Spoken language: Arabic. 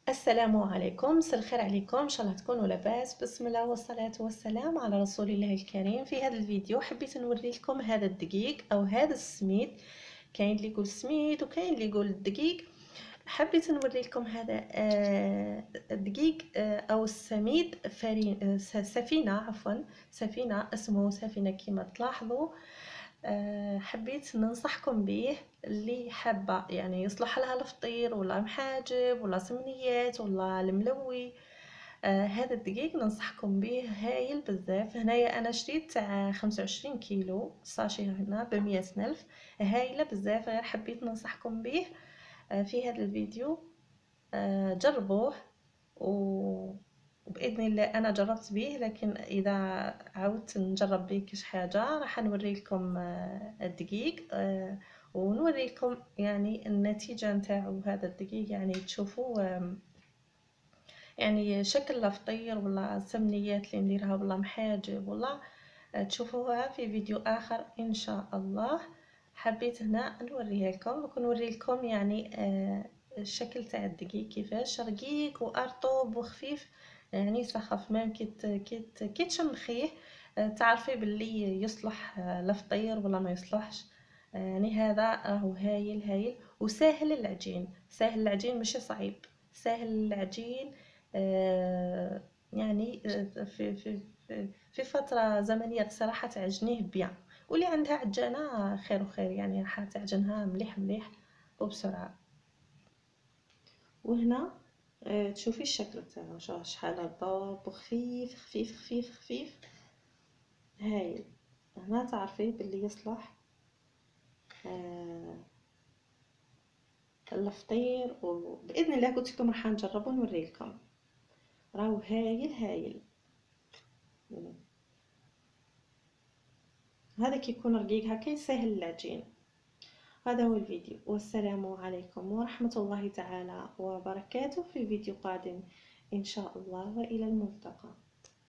السلام عليكم، مساء الخير عليكم. ان شاء الله تكونوا لاباس. بسم الله والصلاه والسلام على رسول الله الكريم. في هذا الفيديو حبيت نوري لكم هذا الدقيق او هذا السميد. كاين اللي يقول سميد وكاين اللي يقول الدقيق. حبيت نوري لكم هذا الدقيق او السميد سفينه، عفوا سفينه، اسمه سفينه كما تلاحظوا. حبيت ننصحكم به، اللي حابه يعني يصلح لها الفطير ولا محاجب ولا سمنيات ولا الملوي. هذا الدقيق ننصحكم به، هايل بزاف. هنايا انا شريت تاع 25 كيلو ساشي هنا ب100 ألف، هايله بزاف. غير حبيت ننصحكم به في هذا الفيديو. جربوه وباذن الله انا جربت به، لكن اذا عاودت نجرب به كش حاجه راح نوري لكم الدقيق، ونوري لكم يعني النتيجه نتاعو. هذا الدقيق يعني تشوفوا يعني شكل الفطير ولا سمنيات اللي نديرها ولا محاجب ولا تشوفوها في فيديو اخر ان شاء الله. حبيت هنا نوريها لكم ونوري لكم يعني الشكل تاع الدقيق كيفاش رقيق وارطب وخفيف، يعني سخف مام كي تشمخيه تعرفي باللي يصلح لفطير ولا ما يصلحش. يعني هذا راهو هايل هايل وسهل العجين، سهل العجين ماشي صعيب، سهل العجين. يعني في فترة زمنية قصيرة حتعجنيه بيان، واللي عندها عجانة خير وخير، يعني راح تعجنها مليح مليح وبسرعة. وهنا تشوفي الشكل تاعو شحال هضاب وخفيف خفيف خفيف خفيف هايل. هنا تعرفي باللي يصلح الفطير، وباذن الله قلت لكم راح نجربه ونوري لكم. راهو هايل هايل. هذا كيكون رقيق هكا يسهل العجين. هذا هو الفيديو، والسلام عليكم ورحمة الله تعالى وبركاته في فيديو قادم إن شاء الله، وإلى الملتقى.